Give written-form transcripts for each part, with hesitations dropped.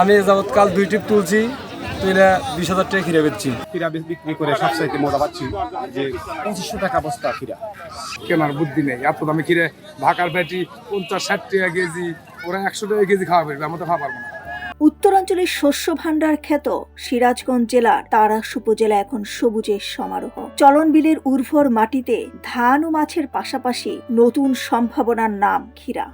আমি যাবৎকাল 2 টিপ তুলছি, তুইলা 20,000 টাকা খিরা বেচছি। খিরা বিক্রি করে সবসাইতে মজা পাচ্ছি যে 2500 টাকা বস্তা খিরা কেনার বুদ্ধি নেই। এত দামে খিরে ঢাকার ব্যাটি 50-60 টাকা কেজি, ওরা 100 টাকা কেজি খাওয়া পারবে, আমরা তো খাওয়া পারবো না। উত্তরাঞ্চলের শস্য ভাণ্ডার খ্যাত সিরাজগঞ্জ জেলার তাড়াশ উপজেলা এখন সবুজের সমারোহ। চলনবিলের উর্বর মাটিতে ধান ও মাছের পাশাপাশি নতুন সম্ভাবনার নাম ক্ষীরা।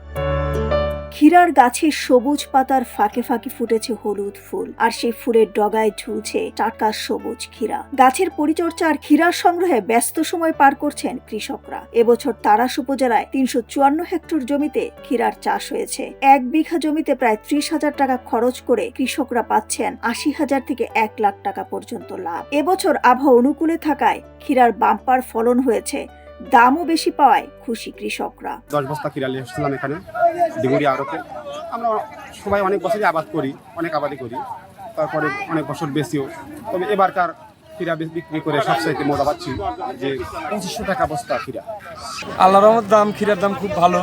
ক্ষীরার গাছের সবুজ পাতার ফাঁকে ফাঁকে ফুটেছে হলুদ ফুল, আর সেই ফুলের ডগায় ঝুলছে টাটকা সবুজ ক্ষীরা। গাছের পরিচর্যা আর ক্ষীরার সংগ্রহে ব্যস্ত সময় পার করছেন কৃষকরা। এবছর তাড়াশ উপজেলায় 354 হেক্টর জমিতে ক্ষীরার চাষ হয়েছে। 1 বিঘা জমিতে প্রায় 30,000 টাকা খরচ করে কৃষকরা পাচ্ছেন 80,000 থেকে 1 লাখ টাকা পর্যন্ত লাভ। এবছর আবহাওয়া অনুকূলে থাকায় ক্ষীরার বাম্পার ফলন হয়েছে, দামও বেশি পাওয়ায় খুশি কৃষকরা। 10 বস্তা খিরা নিয়ে এসেছিলাম এখানে ডিগুড়ি আড়তে। আমরা সবাই অনেক বছরই আবাদ করি, অনেক আবাদই করি, তারপরে অনেক বছর বেশিও। তবে এবারকার খিরা বিক্রি করে সবসাইতে মজা পাচ্ছি যে 2500 টাকা বস্তা খিরা। আল্লাহর রহমত খিরার দাম খুব ভালো।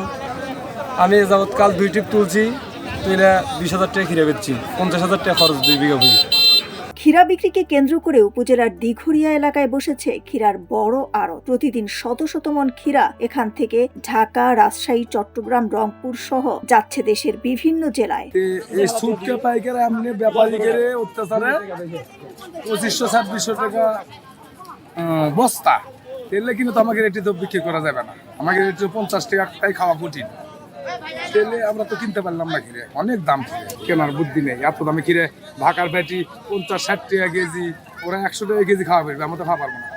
আমি যাবৎকাল 2 টিপ তুলছি, তুইলা 20,000 টাকা খিরা বেচছি। 50,000 টাকা খরচ 2 বিঘা ভূমি। ক্ষীরা বিক্রিকে কেন্দ্র করে উপজেলার দিঘুরিয়া এলাকায় বসেছে ক্ষীরার বড় আড়ত। প্রতিদিন শত শত মন ক্ষীরা এখান থেকে ঢাকা, রাজশাহী, চট্টগ্রাম, রংপুর সহ যাচ্ছে দেশের বিভিন্ন জেলায়। এই সুটকে পাইকারে আমনে ব্যাপারী করে অত্যাচারে 2500-2600 টাকা বস্তা। তেলে কিন্তু আমাকে রেটে তো বিক্রি করা যাবে না, আমাকে রেটে 50 টাকায় খাওয়া কঠিন। তেলে আমরা তো কিনতে পারলাম না খিরে, অনেক দাম খিরে, কেনার বুদ্ধি নেই। এত দামে খিরে ঢাকার ব্যাটি 50-60 টাকা কেজি, ওরা 100 টাকা কেজি খাওয়া পারবে, আমরা তো খাওয়া পারবো না।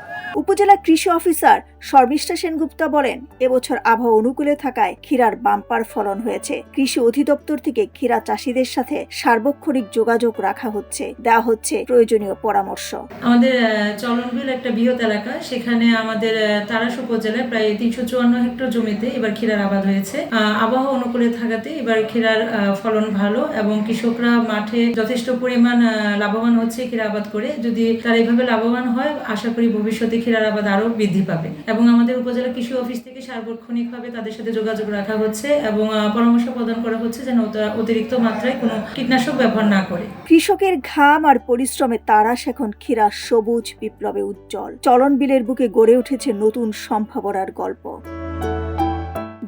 উপজেলা কৃষি অফিসার শর্মিষ্ঠা সেনগুপ্তা বলেন, এবছর আবহাওয়া অনুকূলে থাকায় ক্ষীরার বাম্পার ফলন হয়েছে। কৃষি অধিদপ্তর থেকে ক্ষীরা চাষীদের সাথে সার্বক্ষণিক যোগাযোগ রাখা হচ্ছে, দেওয়া হচ্ছে প্রয়োজনীয় পরামর্শ। আমাদের চলনবিল একটা বৃহৎ এলাকা, সেখানে আমাদের তাড়াশ উপজেলায় প্রায় 354 হেক্টর জমিতে এবার ক্ষীরার আবাদ হয়েছে। আবহাওয়া অনুকূলে থাকাতে এবার ক্ষীরার ফলন ভালো এবং কৃষকরা মাঠে যথেষ্ট পরিমাণ লাভবান হচ্ছে ক্ষীরা আবাদ করে। যদি তারা এইভাবে লাভবান হয়, আশা করি ভবিষ্যতে ক্ষীরার আবাদ আরো বৃদ্ধি পাবে। এবং আমাদের উপজেলা কৃষি অফিস থেকে সার্বক্ষণিকভাবে তাদের সাথে যোগাযোগ রাখা হচ্ছে এবং পরামর্শ প্রদান করা হচ্ছে যেন অতিরিক্ত মাত্রায় কোনো কীটনাশক ব্যবহার না করে। কৃষকের ঘাম আর পরিশ্রমে তাড়াশ এখন ক্ষীরার সবুজ বিপ্লবে উজ্জ্বল। চলনবিলের বুকে গড়ে উঠেছে নতুন সম্ভাবনার গল্প।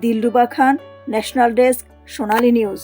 দিলরুবা খান, ন্যাশনাল ডেস্ক, সোনালী নিউজ।